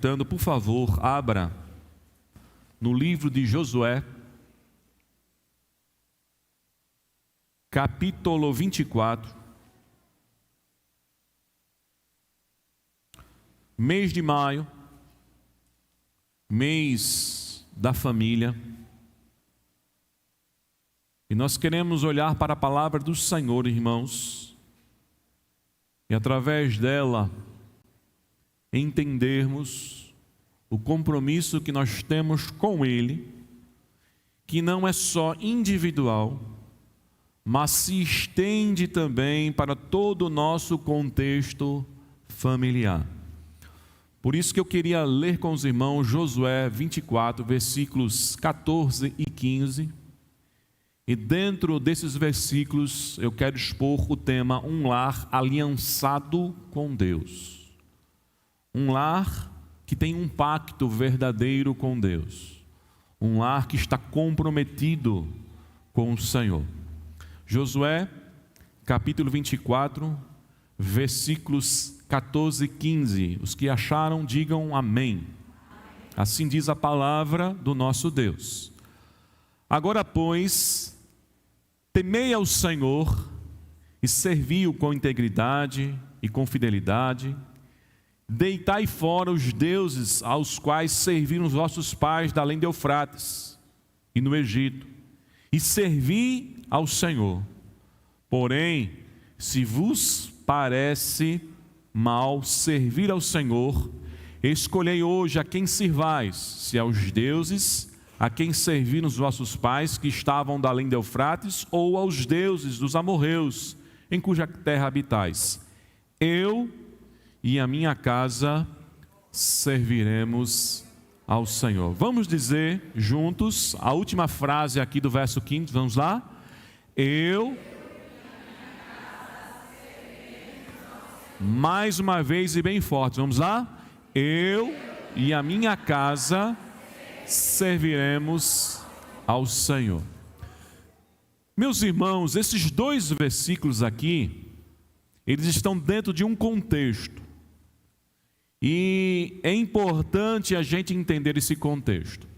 Por favor, abra no livro de Josué, capítulo 24, mês de maio, mês da família, e nós queremos olhar para a palavra do Senhor, irmãos, e através dela entendermos o compromisso que nós temos com Ele, que não é só individual, mas se estende também para todo o nosso contexto familiar. Por isso que eu queria ler com os irmãos Josué 24, versículos 14 e 15. E dentro desses versículos eu quero expor o tema um lar aliançado com Deus. Um lar que tem um pacto verdadeiro com Deus. Um lar que está comprometido com o Senhor. Josué, capítulo 24, versículos 14 e 15. Os que acharam, digam amém. Assim diz a palavra do nosso Deus. Agora, pois, temei ao Senhor e servi-o com integridade e com fidelidade. Deitai fora os deuses aos quais serviram os vossos pais da além de Eufrates e no Egito, e servi ao Senhor. Porém, se vos parece mal servir ao Senhor, escolhei hoje a quem sirvais, se aos deuses a quem serviram os vossos pais que estavam da além de Eufrates, ou aos deuses dos amorreus, em cuja terra habitais. Eu e a minha casa serviremos ao Senhor. Vamos dizer juntos a última frase aqui do verso 15, vamos lá? Mais uma vez e bem forte, vamos lá? Eu e a minha casa serviremos ao Senhor. Meus irmãos, esses dois versículos aqui, eles estão dentro de um contexto. E é importante a gente entender esse contexto.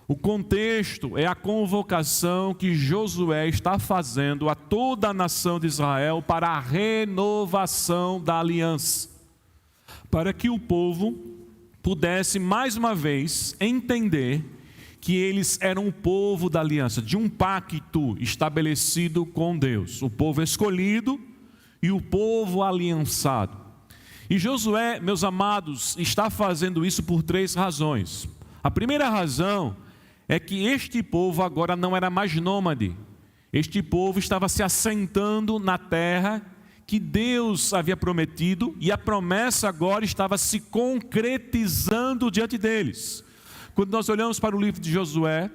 O contexto é a convocação que Josué está fazendo a toda a nação de Israel para a renovação da aliança, para que o povo pudesse mais uma vez entender que eles eram o povo da aliança, de um pacto estabelecido com Deus, o povo escolhido e o povo aliançado. E Josué, meus amados, está fazendo isso por três razões. A primeira razão é que este povo agora não era mais nômade. Este povo estava se assentando na terra que Deus havia prometido, e a promessa agora estava se concretizando diante deles. Quando nós olhamos para o livro de Josué,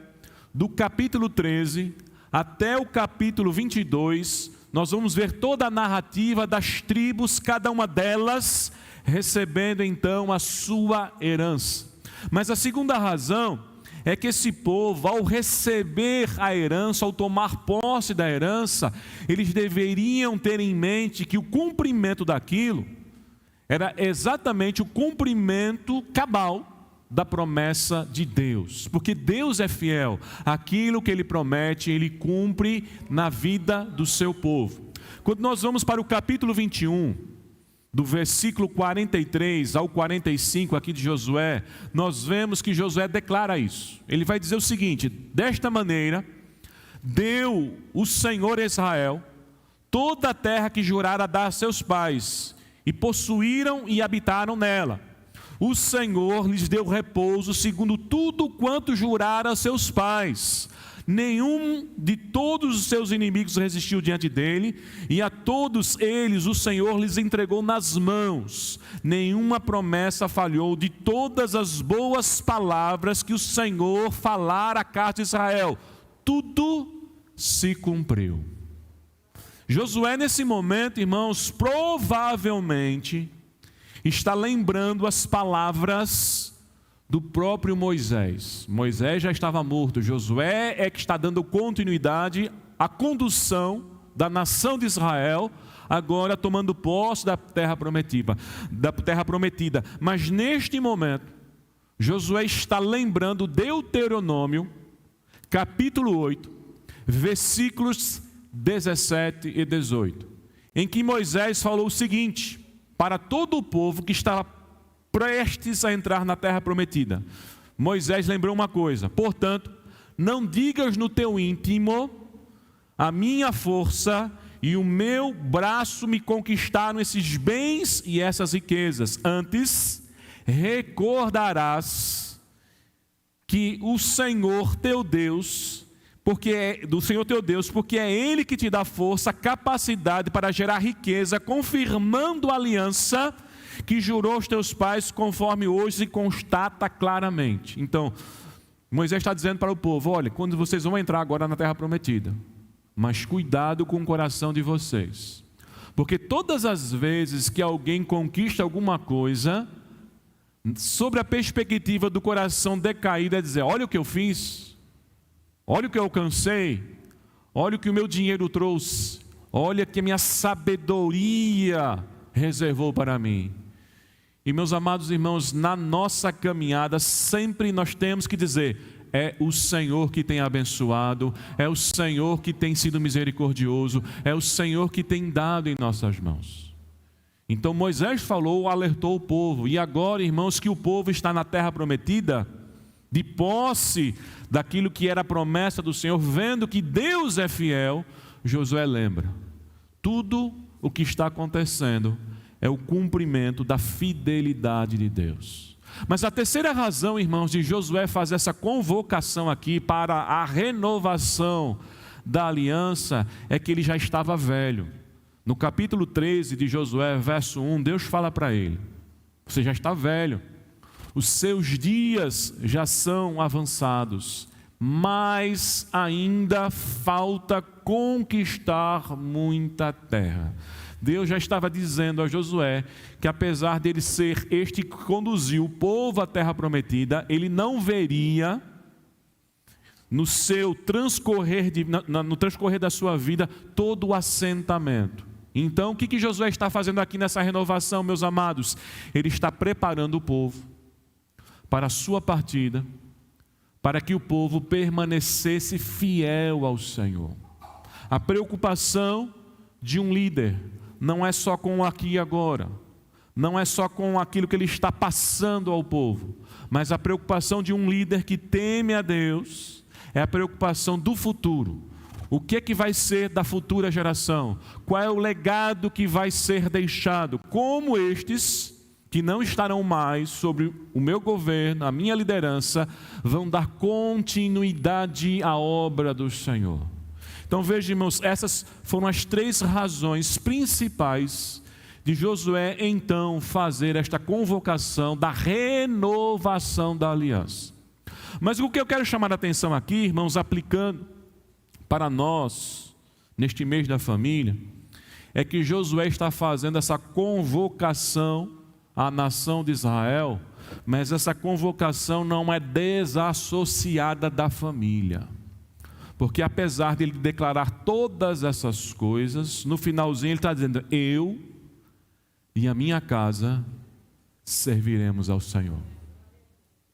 do capítulo 13 até o capítulo 22, nós vamos ver toda a narrativa das tribos, cada uma delas recebendo então a sua herança. Mas a segunda razão é que esse povo, ao receber a herança, ao tomar posse da herança, eles deveriam ter em mente que o cumprimento daquilo era exatamente o cumprimento cabal da promessa de Deus, porque Deus é fiel, aquilo que Ele promete, Ele cumpre na vida do seu povo. Quando nós vamos para o capítulo 21, do versículo 43 ao 45 aqui de Josué, nós vemos que Josué declara isso. Ele vai dizer o seguinte: desta maneira, deu o Senhor a Israel toda a terra que jurara dar a seus pais, e possuíram e habitaram nela. O Senhor lhes deu repouso segundo tudo quanto jurara a seus pais. Nenhum de todos os seus inimigos resistiu diante dele, e a todos eles o Senhor lhes entregou nas mãos. Nenhuma promessa falhou de todas as boas palavras que o Senhor falara à casa de Israel. Tudo se cumpriu. Josué, nesse momento, irmãos, provavelmente está lembrando as palavras do próprio Moisés. Moisés já estava morto. Josué é que está dando continuidade à condução da nação de Israel agora tomando posse da terra prometida. Mas neste momento, Josué está lembrando Deuteronômio, capítulo 8, versículos 17 e 18, em que Moisés falou o seguinte para todo o povo que estava prestes a entrar na terra prometida. Moisés lembrou uma coisa: portanto, não digas no teu íntimo, a minha força e o meu braço me conquistaram esses bens e essas riquezas. Antes, recordarás que o Senhor teu Deus, porque é Ele que te dá força, capacidade para gerar riqueza, confirmando a aliança que jurou aos teus pais, conforme hoje se constata claramente. Então, Moisés está dizendo para o povo: olha, quando vocês vão entrar agora na terra prometida, mas cuidado com o coração de vocês, porque todas as vezes que alguém conquista alguma coisa, sobre a perspectiva do coração decaído, é dizer: olha o que eu fiz, olha o que eu alcancei, olha o que o meu dinheiro trouxe, olha que a minha sabedoria reservou para mim. E meus amados irmãos, na nossa caminhada sempre nós temos que dizer: é o Senhor que tem abençoado, é o Senhor que tem sido misericordioso, é o Senhor que tem dado em nossas mãos. Então Moisés falou, alertou o povo, e agora, irmãos, que o povo está na terra prometida, de posse daquilo que era a promessa do Senhor, vendo que Deus é fiel, Josué lembra: tudo o que está acontecendo é o cumprimento da fidelidade de Deus. Mas a terceira razão, irmãos, de Josué fazer essa convocação aqui para a renovação da aliança é que ele já estava velho. No capítulo 13 de Josué, verso 1, Deus fala para ele: você já está velho, os seus dias já são avançados, mas ainda falta conquistar muita terra. Deus já estava dizendo a Josué que, apesar dele ser este que conduziu o povo à terra prometida, ele não veria no transcorrer da sua vida todo o assentamento. Então, o que Josué está fazendo aqui nessa renovação, meus amados? Ele está preparando o povo para a sua partida, para que o povo permanecesse fiel ao Senhor. A preocupação de um líder não é só com o aqui e agora, não é só com aquilo que ele está passando ao povo, mas a preocupação de um líder que teme a Deus é a preocupação do futuro. O que vai ser da futura geração? Qual é o legado que vai ser deixado? Como estes que não estarão mais sobre o meu governo, a minha liderança, vão dar continuidade à obra do Senhor? Então veja, irmãos, essas foram as três razões principais de Josué então fazer esta convocação da renovação da aliança. Mas o que eu quero chamar a atenção aqui, irmãos, aplicando para nós, neste mês da família, é que Josué está fazendo essa convocação à nação de Israel, mas essa convocação não é desassociada da família. Porque apesar de ele declarar todas essas coisas, no finalzinho ele está dizendo: eu e a minha casa serviremos ao Senhor.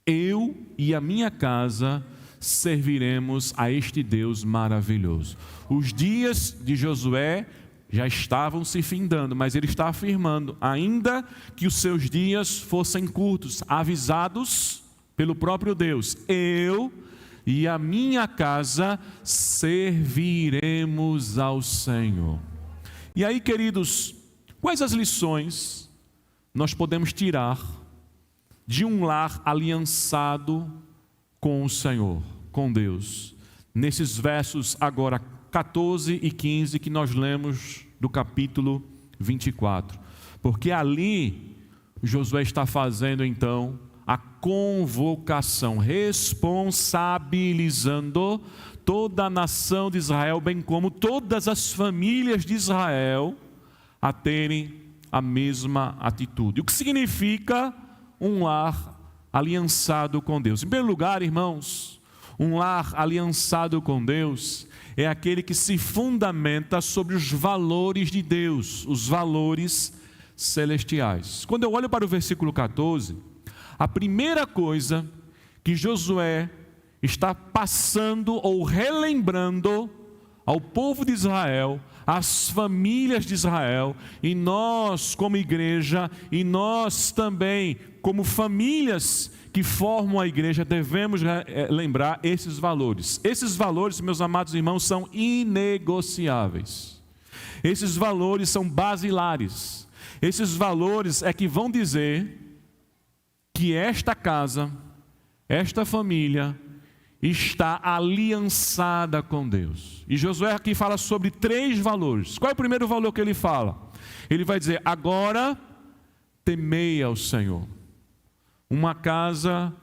Eu e a minha casa serviremos a este Deus maravilhoso. Os dias de Josué já estavam se findando, mas ele está afirmando, ainda que os seus dias fossem curtos, avisados pelo próprio Deus: eu e a minha casa serviremos ao Senhor. E aí, queridos, quais as lições nós podemos tirar de um lar aliançado com o Senhor, com Deus, nesses versos agora 14 e 15 que nós lemos do capítulo 24? Porque ali Josué está fazendo então a convocação, responsabilizando toda a nação de Israel, bem como todas as famílias de Israel, a terem a mesma atitude. O que significa um lar aliançado com Deus? Em primeiro lugar, irmãos, Um lar aliançado com Deus é aquele que se fundamenta sobre os valores de Deus, os valores celestiais. Quando eu olho para o versículo 14, a primeira coisa que Josué está passando ou relembrando ao povo de Israel, às famílias de Israel, e nós como igreja, e nós também como famílias que formam a igreja, devemos lembrar esses valores. Esses valores, meus amados irmãos, são inegociáveis. Esses valores são basilares. Esses valores é que vão dizer que esta casa, esta família, está aliançada com Deus. E Josué aqui fala sobre 3 valores. Qual é o primeiro valor que ele fala? Ele vai dizer: agora temei ao Senhor. Uma casa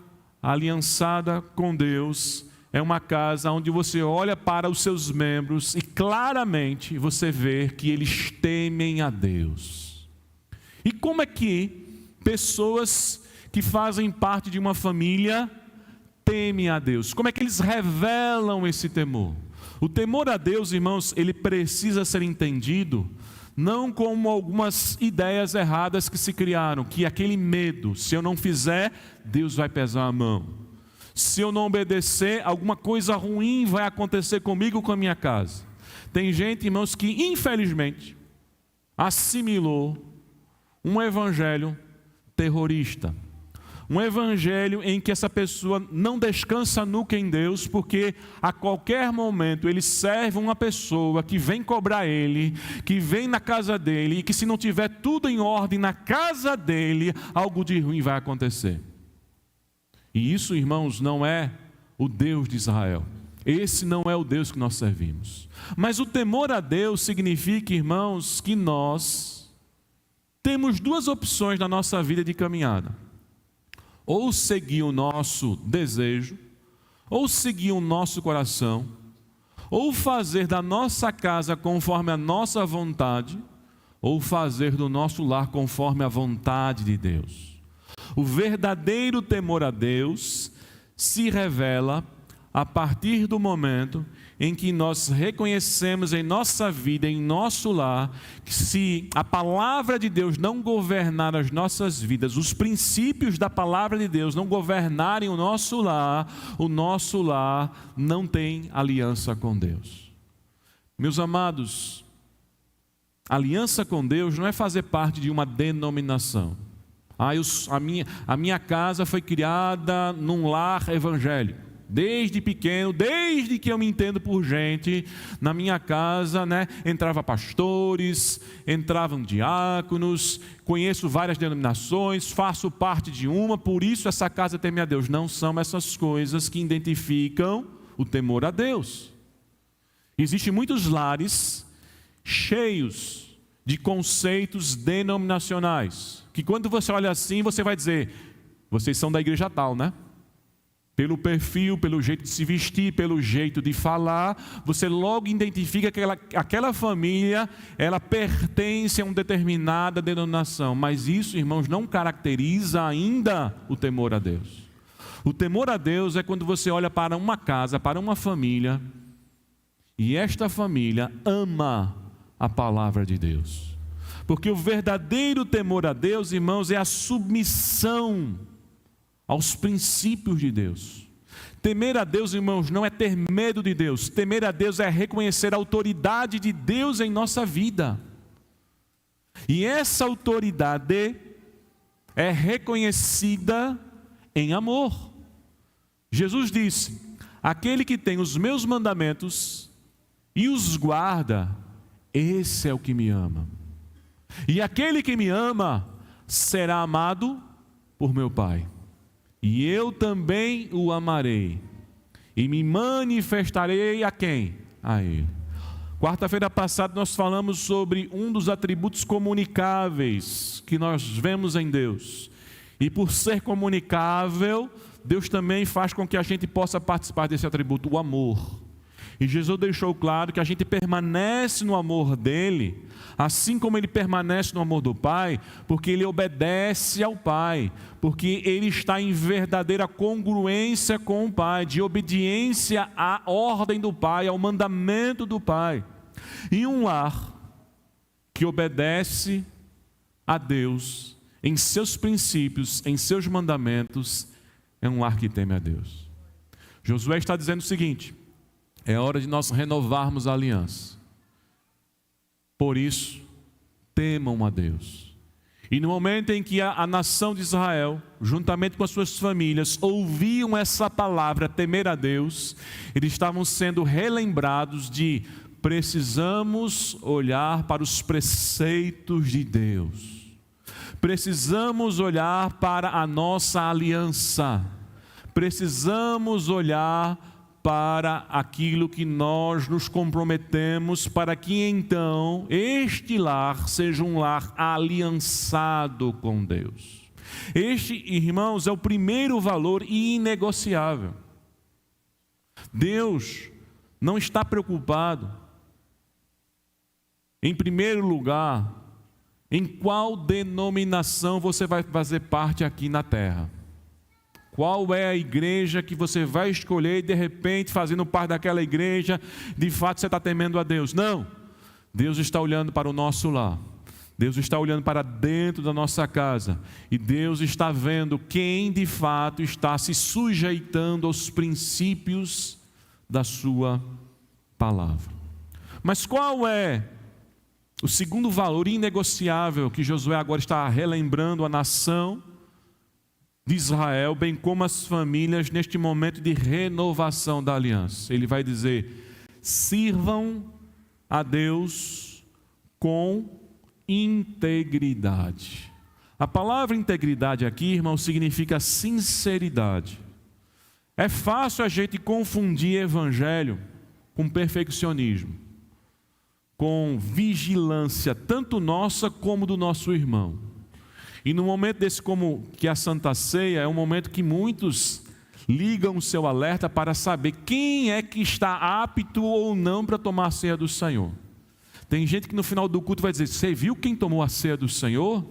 aliançada com Deus é uma casa onde você olha para os seus membros e claramente você vê que eles temem a Deus. E como é que pessoas que fazem parte de uma família temem a Deus? Como é que eles revelam esse temor? O temor a Deus, irmãos, ele precisa ser entendido não como algumas ideias erradas que se criaram, que aquele medo, se eu não fizer, Deus vai pesar a mão. Se eu não obedecer, alguma coisa ruim vai acontecer comigo, com a minha casa. Tem gente, irmãos, que infelizmente assimilou um evangelho terrorista. Um evangelho em que essa pessoa não descansa nunca em Deus, porque a qualquer momento ele serve uma pessoa que vem cobrar ele, que vem na casa dele, e que se não tiver tudo em ordem na casa dele, algo de ruim vai acontecer. E isso, irmãos, não é o Deus de Israel. Esse não é o Deus que nós servimos. Mas o temor a Deus significa, irmãos, que nós temos 2 opções na nossa vida de caminhada. Ou seguir o nosso desejo, ou seguir o nosso coração, ou fazer da nossa casa conforme a nossa vontade, ou fazer do nosso lar conforme a vontade de Deus. O verdadeiro temor a Deus se revela a partir do momento em que nós reconhecemos em nossa vida, em nosso lar, que se a palavra de Deus não governar as nossas vidas, os princípios da palavra de Deus não governarem o nosso lar não tem aliança com Deus. Meus amados, aliança com Deus não é fazer parte de uma denominação. A minha casa foi criada num lar evangélico. Desde pequeno, desde que eu me entendo por gente, na minha casa, entrava pastores, entravam diáconos, conheço várias denominações, faço parte de uma, por isso essa casa teme a Deus. Não são essas coisas que identificam o temor a Deus. Existem muitos lares cheios de conceitos denominacionais, que quando você olha assim, você vai dizer: vocês são da igreja tal, né? Pelo perfil, pelo jeito de se vestir, pelo jeito de falar, você logo identifica que aquela família, ela pertence a uma determinada denominação. Mas isso, irmãos, não caracteriza ainda o temor a Deus. O temor a Deus é quando você olha para uma casa, para uma família, e esta família ama a palavra de Deus. Porque o verdadeiro temor a Deus, irmãos, é a submissão aos princípios de Deus. Temer a Deus, irmãos, não é ter medo de Deus. Temer a Deus é reconhecer a autoridade de Deus em nossa vida. E essa autoridade é reconhecida em amor. Jesus disse: aquele que tem os meus mandamentos e os guarda, esse é o que me ama. E aquele que me ama será amado por meu Pai. E eu também o amarei, e me manifestarei a quem? A Ele. Quarta-feira passada nós falamos sobre um dos atributos comunicáveis que nós vemos em Deus. E por ser comunicável, Deus também faz com que a gente possa participar desse atributo, o amor. E Jesus deixou claro que a gente permanece no amor dele, assim como ele permanece no amor do Pai, porque ele obedece ao Pai, porque ele está em verdadeira congruência com o Pai, de obediência à ordem do Pai, ao mandamento do Pai. E um lar que obedece a Deus em seus princípios, em seus mandamentos, é um lar que teme a Deus. Josué está dizendo o seguinte: é hora de nós renovarmos a aliança. Por isso, temam a Deus. E no momento em que a nação de Israel, juntamente com as suas famílias, ouviam essa palavra, temer a Deus, eles estavam sendo relembrados de: precisamos olhar para os preceitos de Deus. Precisamos olhar para a nossa aliança. Precisamos olhar para aquilo que nós nos comprometemos, para que então este lar seja um lar aliançado com Deus. Este, irmãos, é o primeiro valor inegociável. Deus não está preocupado, em primeiro lugar, em qual denominação você vai fazer parte aqui na terra. Qual é a igreja que você vai escolher e de repente, fazendo parte daquela igreja, de fato você está temendo a Deus? Não, Deus está olhando para o nosso lar. Deus está olhando para dentro da nossa casa. E Deus está vendo quem de fato está se sujeitando aos princípios da sua palavra. Mas qual é o segundo valor inegociável que Josué agora está relembrando a nação de Israel, bem como as famílias, neste momento de renovação da aliança? Ele vai dizer: sirvam a Deus com integridade. A palavra integridade aqui, irmão, significa sinceridade. É fácil a gente confundir evangelho com perfeccionismo, com vigilância, tanto nossa como do nosso irmão. E no momento desse, como que a Santa Ceia, é um momento que muitos ligam o seu alerta para saber quem é que está apto ou não para tomar a ceia do Senhor. Tem gente que no final do culto vai dizer: você viu quem tomou a ceia do Senhor?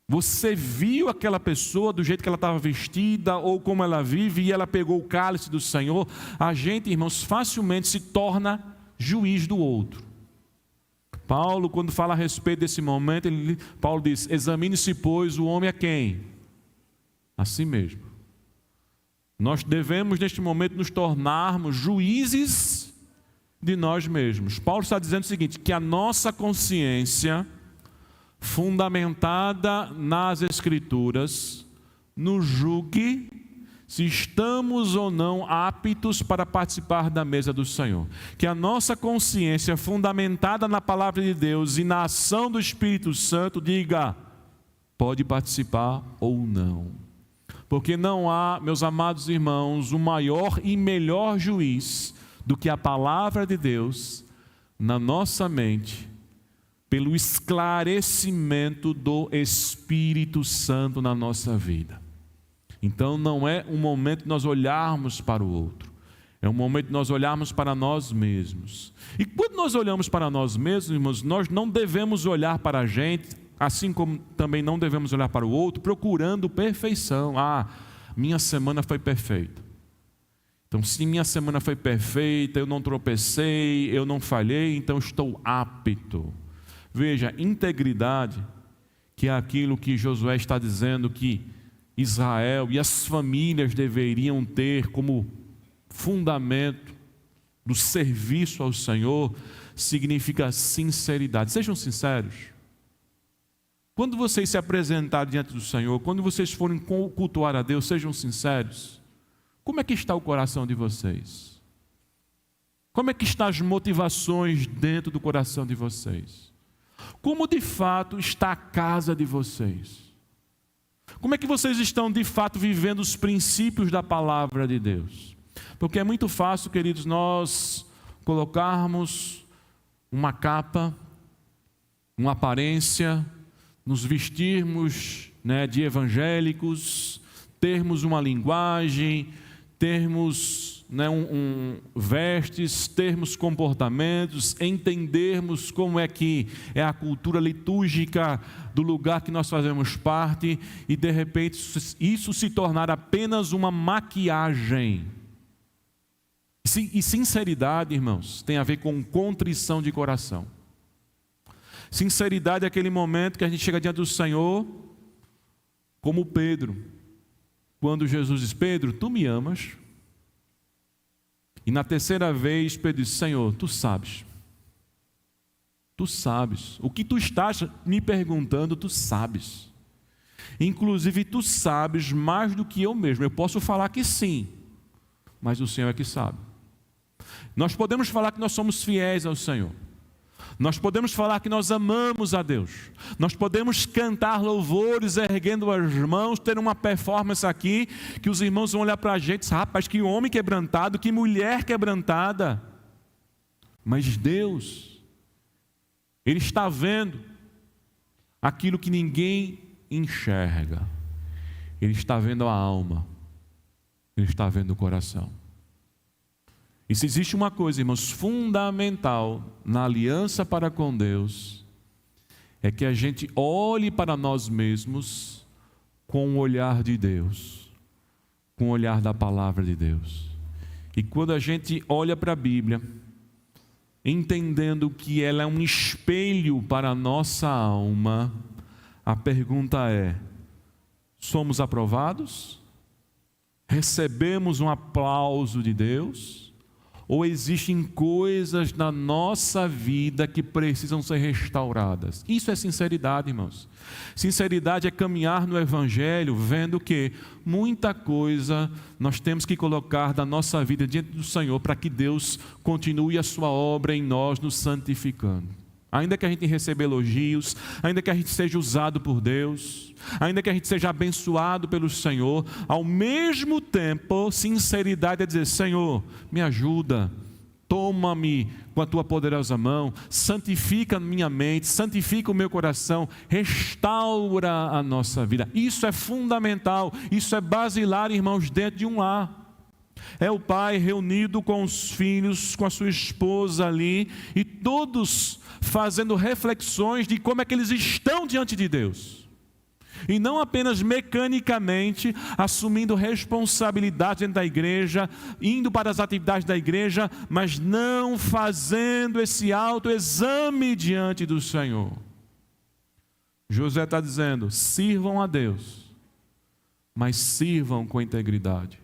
Você viu aquela pessoa do jeito que ela estava vestida ou como ela vive e ela pegou o cálice do Senhor? A gente, irmãos, facilmente se torna juiz do outro. Paulo, quando fala a respeito desse momento, Paulo diz: examine-se, pois, o homem a quem? A si mesmo. Nós devemos, neste momento, nos tornarmos juízes de nós mesmos. Paulo está dizendo o seguinte: que a nossa consciência, fundamentada nas Escrituras, nos julgue se estamos ou não aptos para participar da mesa do Senhor. Que a nossa consciência, fundamentada na palavra de Deus e na ação do Espírito Santo, diga: pode participar ou não. Porque não há, meus amados irmãos, um maior e melhor juiz do que a palavra de Deus na nossa mente, pelo esclarecimento do Espírito Santo na nossa vida. Então não é um momento de nós olharmos para o outro, é um momento de nós olharmos para nós mesmos. E quando nós olhamos para nós mesmos, irmãos, nós não devemos olhar para a gente, assim como também não devemos olhar para o outro, procurando perfeição. Minha semana foi perfeita. Então, se minha semana foi perfeita, eu não tropecei, eu não falhei, então estou apto. Veja, integridade, que é aquilo que Josué está dizendo que Israel e as famílias deveriam ter como fundamento do serviço ao Senhor, significa sinceridade. Sejam sinceros. Quando vocês se apresentarem diante do Senhor, quando vocês forem cultuar a Deus, sejam sinceros. Como é que está o coração de vocês? Como é que estão as motivações dentro do coração de vocês? Como de fato está a casa de vocês? Como é que vocês estão de fato vivendo os princípios da palavra de Deus? Porque é muito fácil, queridos, nós colocarmos uma capa, uma aparência, nos vestirmos, de evangélicos, termos uma linguagem, termos né, vestes, termos comportamentos, entendermos como é que é a cultura litúrgica do lugar que nós fazemos parte e de repente isso se tornar apenas uma maquiagem. E sinceridade, irmãos, tem a ver com contrição de coração. Sinceridade é aquele momento que a gente chega diante do Senhor, como Pedro, quando Jesus diz: Pedro, tu me amas? E na terceira vez Pedro diz: Senhor, tu sabes, o que tu estás me perguntando, tu sabes, inclusive tu sabes mais do que eu mesmo. Eu posso falar que sim, mas o Senhor é que sabe. Nós podemos falar que nós somos fiéis ao Senhor, nós podemos falar que nós amamos a Deus, nós podemos cantar louvores erguendo as mãos, ter uma performance aqui que os irmãos vão olhar para a gente e dizer: rapaz, que homem quebrantado, que mulher quebrantada. Mas Deus, Ele está vendo aquilo que ninguém enxerga. Ele está vendo a alma, Ele está vendo o coração. E se existe uma coisa, irmãos, fundamental na aliança para com Deus, é que a gente olhe para nós mesmos com o olhar de Deus, com o olhar da palavra de Deus. E quando a gente olha para a Bíblia, entendendo que ela é um espelho para a nossa alma, a pergunta é: somos aprovados? Recebemos um aplauso de Deus? Ou existem coisas na nossa vida que precisam ser restauradas? Isso é sinceridade, irmãos. Sinceridade é caminhar no Evangelho vendo que muita coisa nós temos que colocar da nossa vida diante do Senhor para que Deus continue a sua obra em nós, nos santificando. Ainda que a gente receba elogios, ainda que a gente seja usado por Deus, ainda que a gente seja abençoado pelo Senhor, ao mesmo tempo, sinceridade é dizer: Senhor, me ajuda, toma-me com a tua poderosa mão, santifica a minha mente, santifica o meu coração, restaura a nossa vida. Isso é fundamental, isso é basilar, irmãos, dentro de um lar. É o pai reunido com os filhos, com a sua esposa ali, e todos fazendo reflexões de como é que eles estão diante de Deus. E não apenas mecanicamente assumindo responsabilidade dentro da igreja, indo para as atividades da igreja, mas não fazendo esse autoexame diante do Senhor. José está dizendo: sirvam a Deus, mas sirvam com integridade,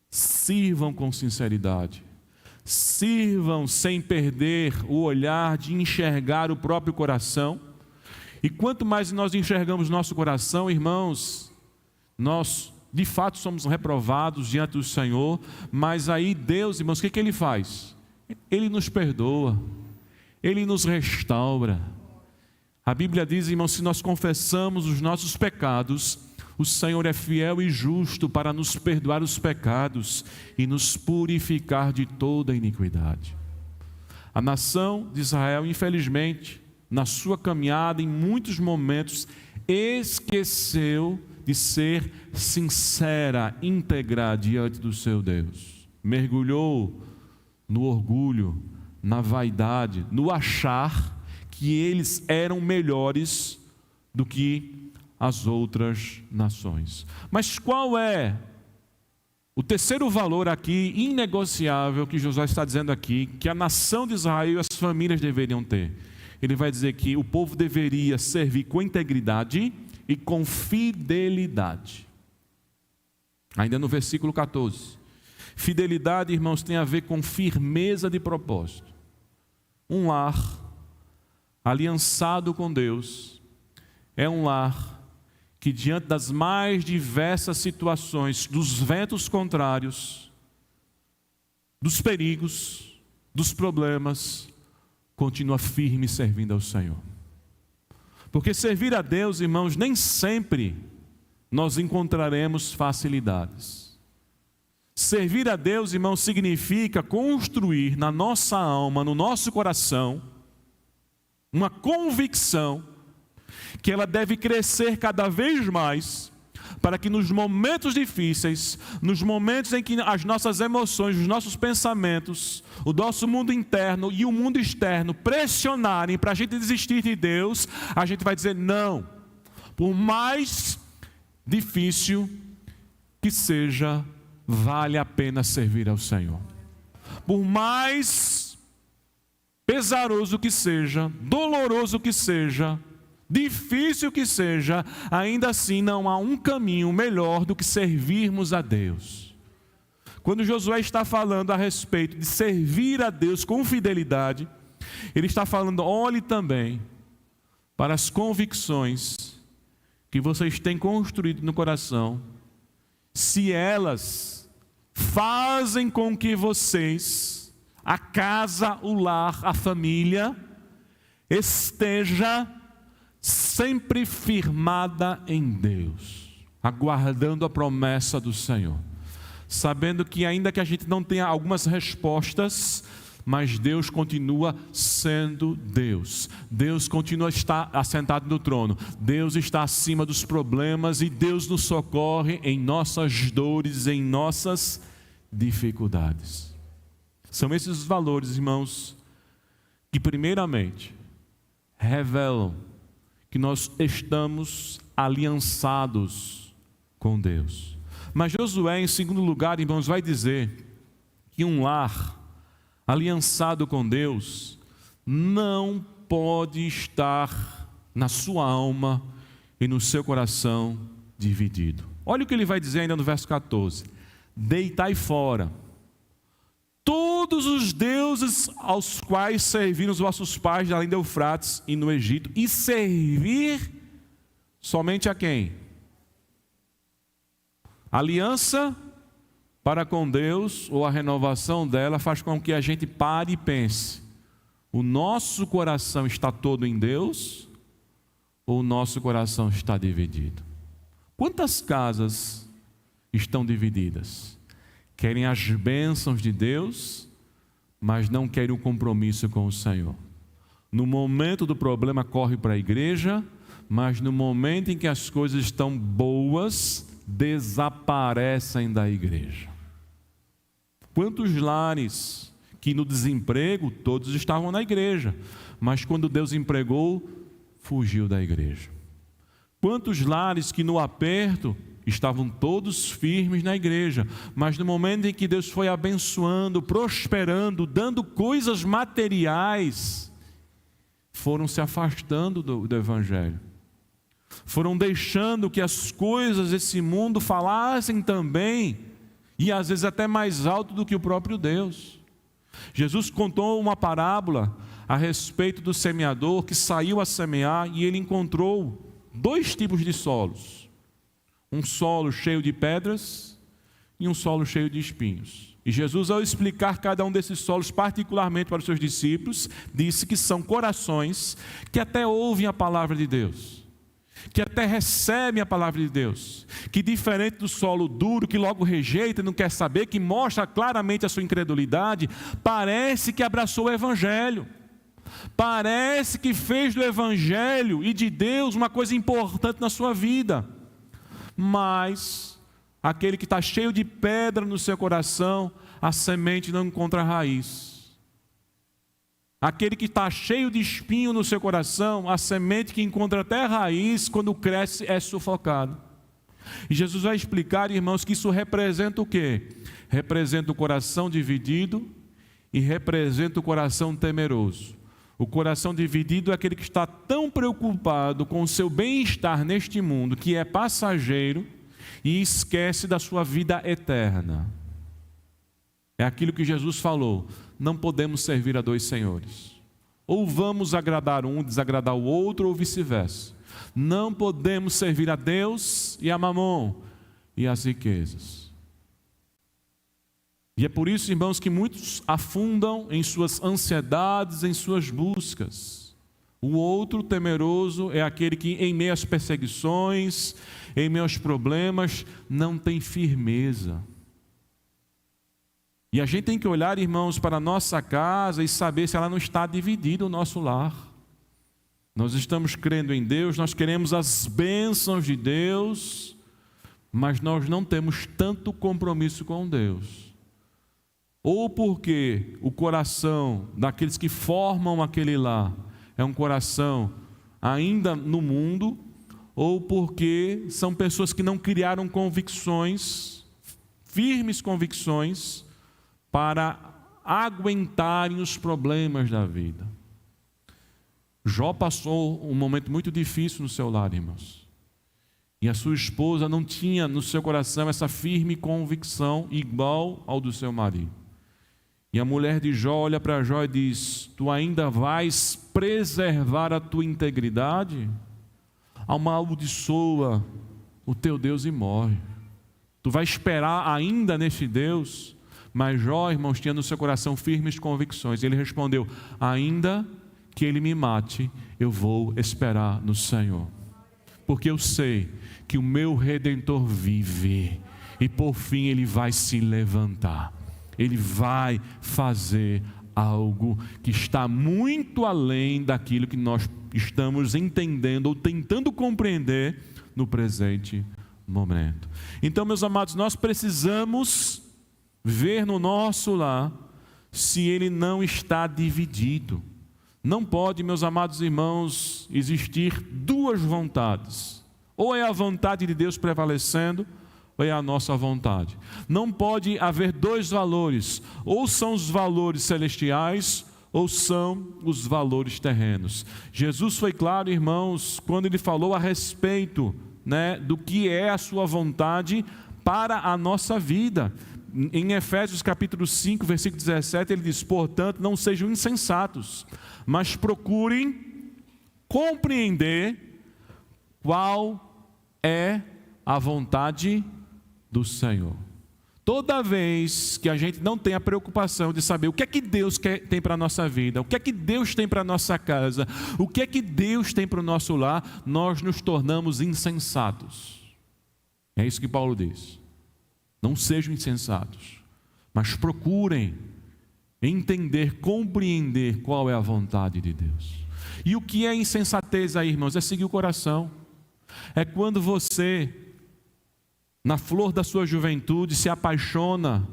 sirvam com sinceridade, sirvam sem perder o olhar de enxergar o próprio coração. E quanto mais nós enxergamos nosso coração, irmãos, nós de fato somos reprovados diante do Senhor, mas aí Deus, irmãos, o que Ele faz? Ele nos perdoa, Ele nos restaura. A Bíblia diz, irmãos, se nós confessamos os nossos pecados, o Senhor é fiel e justo para nos perdoar os pecados e nos purificar de toda iniquidade. A nação de Israel, infelizmente, na sua caminhada, em muitos momentos, esqueceu de ser sincera, íntegra diante do seu Deus. Mergulhou no orgulho, na vaidade, no achar que eles eram melhores do que as outras nações. Mas qual é o terceiro valor aqui, inegociável, que Josué está dizendo aqui, que a nação de Israel e as famílias deveriam ter? Ele vai dizer que o povo deveria servir com integridade e com fidelidade. Ainda no versículo 14. Fidelidade, irmãos, tem a ver com firmeza de propósito. Um lar aliançado com Deus é um lar que, diante das mais diversas situações, dos ventos contrários, dos perigos, dos problemas, continua firme servindo ao Senhor. Porque servir a Deus, irmãos, nem sempre nós encontraremos facilidades. Servir a Deus, irmãos, significa construir na nossa alma, no nosso coração, uma convicção que ela deve crescer cada vez mais para que nos momentos difíceis, nos momentos em que as nossas emoções, os nossos pensamentos, o nosso mundo interno e o mundo externo pressionarem para a gente desistir de Deus, a gente vai dizer não. Por mais difícil que seja, vale a pena servir ao Senhor. Por mais pesaroso que seja, doloroso que seja, difícil que seja, ainda assim não há um caminho melhor do que servirmos a Deus. Quando Josué está falando a respeito de servir a Deus com fidelidade, ele está falando, olhe também para as convicções que vocês têm construído no coração, se elas fazem com que vocês, a casa, o lar, a família, esteja sempre firmada em Deus, aguardando a promessa do Senhor, sabendo que ainda que a gente não tenha algumas respostas, mas Deus continua sendo Deus. Deus continua a estar assentado no trono. Deus está acima dos problemas e Deus nos socorre em nossas dores, em nossas dificuldades. São esses os valores, irmãos, que primeiramente revelam que nós estamos aliançados com Deus. Mas Josué, em segundo lugar, irmãos, vai dizer que um lar aliançado com Deus não pode estar na sua alma e no seu coração dividido. Olha o que ele vai dizer ainda no verso 14: deitai fora todos os deuses aos quais serviram os vossos pais além do Eufrates e no Egito, e servir somente a quem? Aliança para com Deus, ou a renovação dela, faz com que a gente pare e pense: o nosso coração está todo em Deus, ou o nosso coração está dividido? Quantas casas estão divididas? Querem as bênçãos de Deus, mas não querem o compromisso com o Senhor. No momento do problema corre para a igreja, mas no momento em que as coisas estão boas, desaparecem da igreja. Quantos lares que no desemprego todos estavam na igreja, mas quando Deus empregou, fugiu da igreja. Quantos lares que no aperto estavam todos firmes na igreja, mas no momento em que Deus foi abençoando, prosperando, dando coisas materiais, foram se afastando do Evangelho. Foram deixando que as coisas desse mundo falassem também, e às vezes até mais alto do que o próprio Deus. Jesus contou uma parábola a respeito do semeador que saiu a semear e ele encontrou dois tipos de solos. Um solo cheio de pedras e um solo cheio de espinhos. E Jesus, ao explicar cada um desses solos particularmente para os seus discípulos, disse que são corações que até ouvem a palavra de Deus, que até recebem a palavra de Deus, que diferente do solo duro, que logo rejeita e não quer saber, que mostra claramente a sua incredulidade, parece que abraçou o Evangelho, parece que fez do Evangelho e de Deus uma coisa importante na sua vida. Mas aquele que está cheio de pedra no seu coração, a semente não encontra raiz. Aquele que está cheio de espinho no seu coração, a semente que encontra até raiz, quando cresce, é sufocado. E Jesus vai explicar, irmãos, que isso representa o quê? Representa o coração dividido e representa o coração temeroso. O coração dividido é aquele que está tão preocupado com o seu bem-estar neste mundo, que é passageiro, e esquece da sua vida eterna. É aquilo que Jesus falou: não podemos servir a dois senhores. Ou vamos agradar um, desagradar o outro, ou vice-versa. Não podemos servir a Deus e a Mamon e as riquezas. E é por isso, irmãos, que muitos afundam em suas ansiedades, em suas buscas. O outro temeroso é aquele que, em meio às perseguições, em meio aos problemas, não tem firmeza. E a gente tem que olhar, irmãos, para a nossa casa e saber se ela não está dividida, o nosso lar. Nós estamos crendo em Deus, nós queremos as bênçãos de Deus, mas nós não temos tanto compromisso com Deus. Ou porque o coração daqueles que formam aquele lar é um coração ainda no mundo, ou porque são pessoas que não criaram convicções, firmes convicções, para aguentarem os problemas da vida. Jó passou um momento muito difícil no seu lar, irmãos. E a sua esposa não tinha no seu coração essa firme convicção igual ao do seu marido. E a mulher de Jó olha para Jó e diz: tu ainda vais preservar a tua integridade? Amaldiçoa o teu Deus e morre. Tu vais esperar ainda neste Deus? Mas Jó, irmãos, tinha no seu coração firmes convicções. Ele respondeu: ainda que ele me mate, eu vou esperar no Senhor. Porque eu sei que o meu Redentor vive, e por fim ele vai se levantar. Ele vai fazer algo que está muito além daquilo que nós estamos entendendo ou tentando compreender no presente momento. Então, meus amados, nós precisamos ver no nosso lar se ele não está dividido. Não pode, meus amados irmãos, existir duas vontades. Ou é a vontade de Deus prevalecendo, ou é a nossa vontade. Não pode haver dois valores. Ou são os valores celestiais, ou são os valores terrenos. Jesus foi claro, irmãos, quando ele falou a respeito, do que é a sua vontade para a nossa vida. Em Efésios capítulo 5, versículo 17, ele diz: portanto, não sejam insensatos, mas procurem compreender qual é a vontade do Senhor. Toda vez que a gente não tem a preocupação de saber o que é que Deus tem para a nossa vida, o que é que Deus tem para a nossa casa, o que é que Deus tem para o nosso lar, nós nos tornamos insensatos. É isso que Paulo diz. Não sejam insensatos, mas procurem entender, compreender qual é a vontade de Deus. E o que é insensatez aí, irmãos? É seguir o coração. É quando você, na flor da sua juventude, se apaixona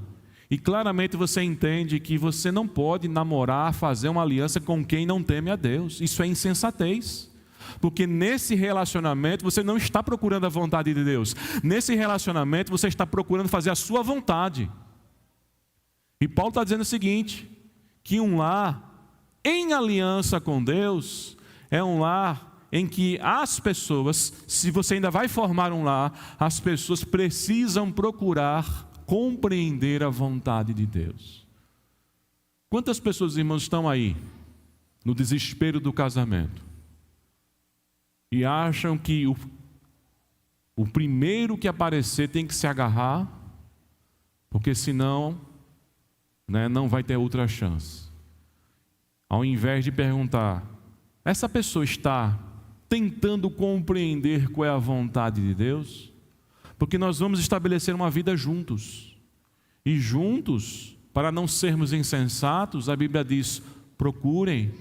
e claramente você entende que você não pode namorar, fazer uma aliança com quem não teme a Deus. Isso é insensatez. Porque nesse relacionamento você não está procurando a vontade de Deus. Nesse relacionamento você está procurando fazer a sua vontade. E Paulo está dizendo o seguinte: que um lar em aliança com Deus é um lar em que as pessoas, se você ainda vai formar um lar, as pessoas precisam procurar compreender a vontade de Deus. Quantas pessoas, irmãos, estão aí no desespero do casamento e acham que o primeiro que aparecer tem que se agarrar, porque senão não vai ter outra chance. Ao invés de perguntar: essa pessoa está tentando compreender qual é a vontade de Deus? Porque nós vamos estabelecer uma vida juntos. E juntos, para não sermos insensatos, a Bíblia diz: procurem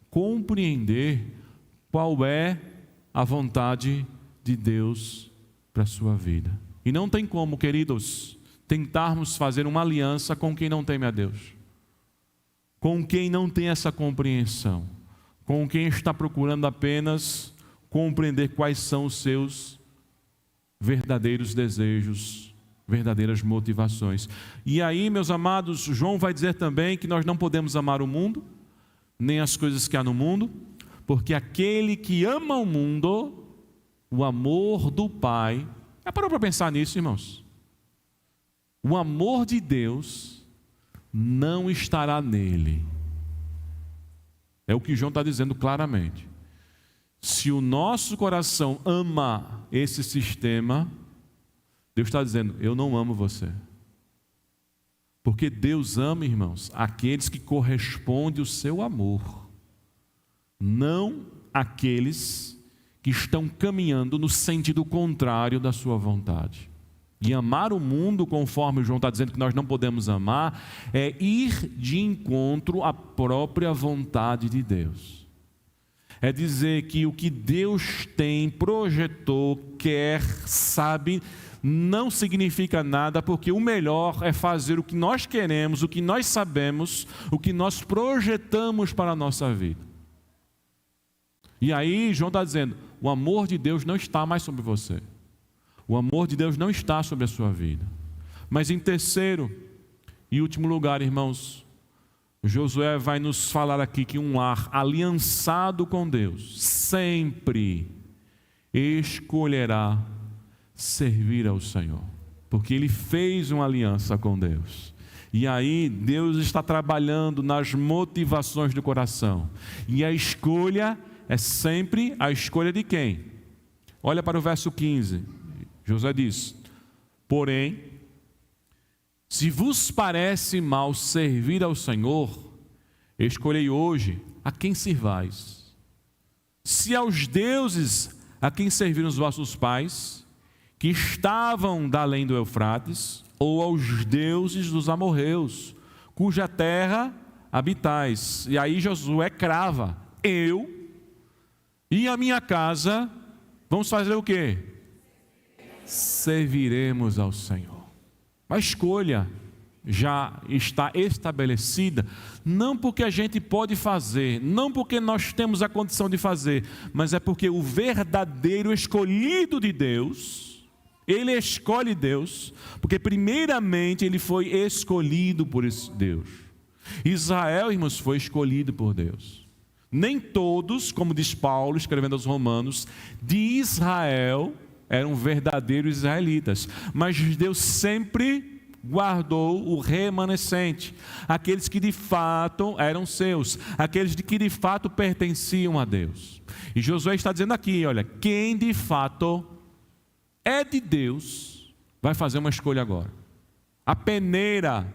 compreender qual é a vontade de Deus para a sua vida. E não tem como, queridos, tentarmos fazer uma aliança com quem não teme a Deus, com quem não tem essa compreensão, com quem está procurando apenas compreender quais são os seus verdadeiros desejos, verdadeiras motivações. E aí, meus amados, João vai dizer também que nós não podemos amar o mundo, nem as coisas que há no mundo, porque aquele que ama o mundo, o amor do Pai... Parou para pensar nisso, irmãos? O amor de Deus não estará nele. É o que João está dizendo claramente. Se o nosso coração ama esse sistema, Deus está dizendo: eu não amo você. Porque Deus ama, irmãos, aqueles que correspondem ao seu amor, não aqueles que estão caminhando no sentido contrário da sua vontade. E amar o mundo, conforme João está dizendo que nós não podemos amar, é ir de encontro à própria vontade de Deus. É dizer que o que Deus tem, projetou, quer, sabe, não significa nada, porque o melhor é fazer o que nós queremos, o que nós sabemos, o que nós projetamos para a nossa vida. E aí João está dizendo, o amor de Deus não está mais sobre você. O amor de Deus não está sobre a sua vida. Mas em terceiro e último lugar, irmãos, Josué vai nos falar aqui que um lar aliançado com Deus sempre escolherá servir ao Senhor, porque ele fez uma aliança com Deus. E aí Deus está trabalhando nas motivações do coração. E a escolha é sempre a escolha de quem? Olha para o verso 15. Josué diz: porém, se vos parece mal servir ao Senhor, escolhei hoje a quem sirvais. Se aos deuses a quem serviram os vossos pais, que estavam da além do Eufrates, ou aos deuses dos amorreus, cuja terra habitais. E aí Josué crava: eu e a minha casa vamos fazer o quê? Serviremos ao Senhor. A escolha já está estabelecida, não porque a gente pode fazer, não porque nós temos a condição de fazer, mas é porque o verdadeiro escolhido de Deus, ele escolhe Deus, porque primeiramente ele foi escolhido por esse Deus. Israel, irmãos, foi escolhido por Deus. Nem todos, como diz Paulo, escrevendo aos Romanos, de Israel eram verdadeiros israelitas, mas Deus sempre guardou o remanescente, aqueles que de fato eram seus, aqueles que de fato pertenciam a Deus. E Josué está dizendo aqui, olha, quem de fato é de Deus vai fazer uma escolha agora. A peneira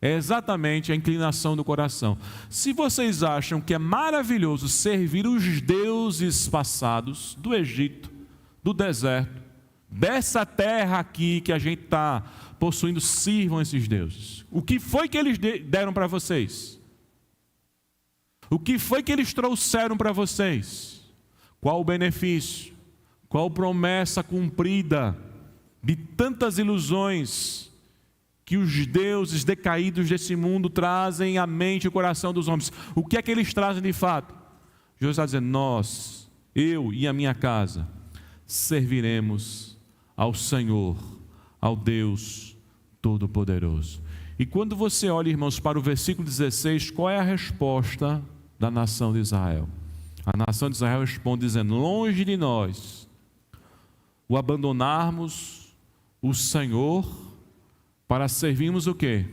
é exatamente a inclinação do coração. Se vocês acham que é maravilhoso servir os deuses passados do Egito, do deserto, dessa terra aqui que a gente está possuindo, sirvam esses deuses. O que foi que eles deram para vocês? O que foi que eles trouxeram para vocês? Qual o benefício? Qual promessa cumprida de tantas ilusões que os deuses decaídos desse mundo trazem à mente e ao coração dos homens? O que é que eles trazem de fato? Jesus está dizendo: nós, eu e a minha casa, serviremos ao Senhor, ao Deus Todo-Poderoso. E quando você olha, irmãos, para o versículo 16, qual é a resposta da nação de Israel? A nação de Israel responde dizendo: longe de nós o abandonarmos o Senhor para servirmos o quê?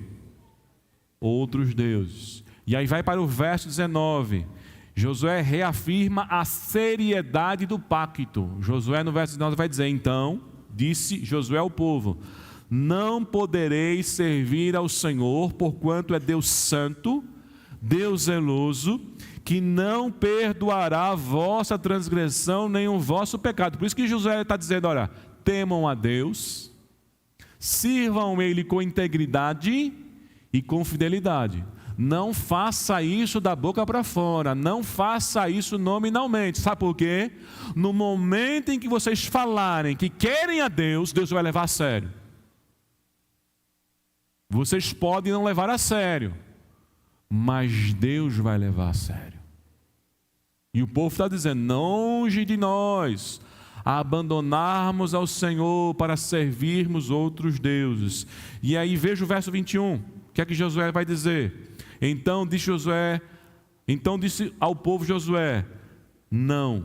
Outros deuses. E aí vai para o verso 19. Josué reafirma a seriedade do pacto. Josué no verso 19 vai dizer: então disse Josué ao povo: não podereis servir ao Senhor, porquanto é Deus santo, Deus zeloso, que não perdoará a vossa transgressão nem o vosso pecado. Por isso que Josué está dizendo: olha, temam a Deus, sirvam Ele com integridade e com fidelidade. Não faça isso da boca para fora, não faça isso nominalmente. Sabe por quê? No momento em que vocês falarem que querem a Deus, Deus vai levar a sério. Vocês podem não levar a sério, mas Deus vai levar a sério. E o povo está dizendo: longe de nós abandonarmos ao Senhor para servirmos outros deuses. E aí veja o verso 21, o que é que Josué vai dizer? Então disse ao povo Josué: não,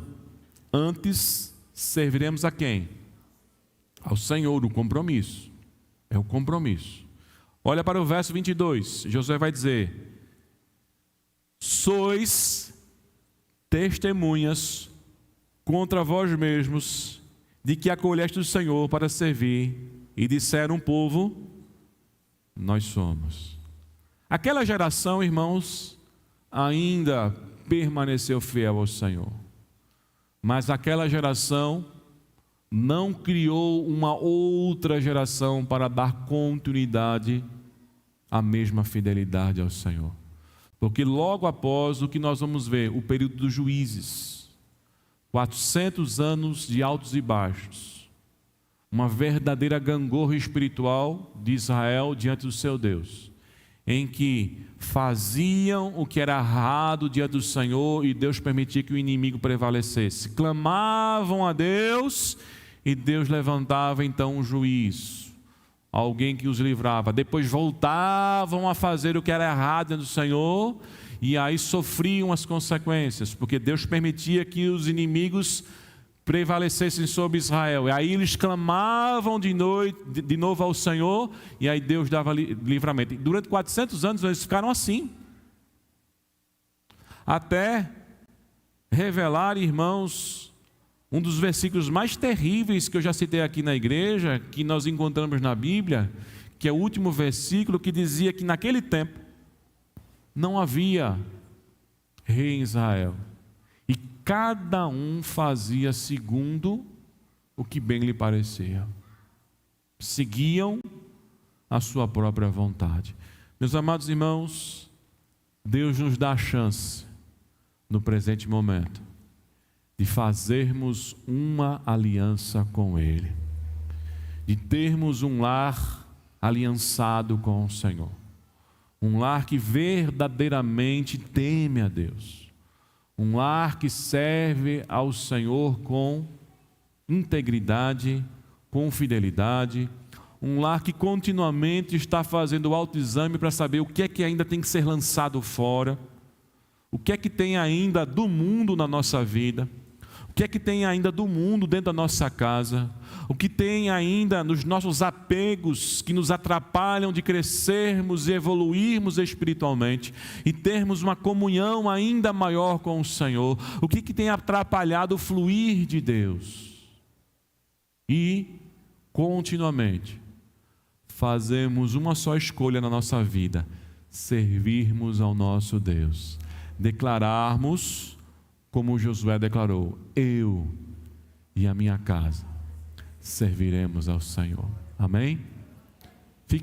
antes serviremos a quem? Ao Senhor. O compromisso, é o compromisso. Olha para o verso 22, Josué vai dizer: sois testemunhas contra vós mesmos de que acolheste o Senhor para servir. E disseram o povo: nós somos. Aquela geração, irmãos, ainda permaneceu fiel ao Senhor, mas aquela geração não criou uma outra geração para dar continuidade à mesma fidelidade ao Senhor. Porque logo após o que nós vamos ver, o período dos juízes, 400 anos de altos e baixos, uma verdadeira gangorra espiritual de Israel diante do seu Deus, em que faziam o que era errado diante do Senhor e Deus permitia que o inimigo prevalecesse. Clamavam a Deus e Deus levantava então um juiz, alguém que os livrava. Depois voltavam a fazer o que era errado diante do Senhor e aí sofriam as consequências, porque Deus permitia que os inimigos prevalecessem sobre Israel. E aí eles clamavam de novo ao Senhor, e aí Deus dava livramento. E durante 400 anos eles ficaram assim, até revelar, irmãos, um dos versículos mais terríveis que eu já citei aqui na igreja, que nós encontramos na Bíblia, que é o último versículo, que dizia que naquele tempo não havia rei em Israel. Cada um fazia segundo o que bem lhe parecia. Seguiam a sua própria vontade. Meus amados irmãos, Deus nos dá a chance, no presente momento, de fazermos uma aliança com Ele, de termos um lar aliançado com o Senhor, um lar que verdadeiramente teme a Deus, um lar que serve ao Senhor com integridade, com fidelidade, um lar que continuamente está fazendo o autoexame para saber o que é que ainda tem que ser lançado fora, o que é que tem ainda do mundo na nossa vida, o que é que tem ainda do mundo dentro da nossa casa, o que tem ainda nos nossos apegos que nos atrapalham de crescermos e evoluirmos espiritualmente e termos uma comunhão ainda maior com o Senhor, o que tem atrapalhado o fluir de Deus. E continuamente fazemos uma só escolha na nossa vida: servirmos ao nosso Deus, declararmos como Josué declarou: eu e a minha casa serviremos ao Senhor. Amém?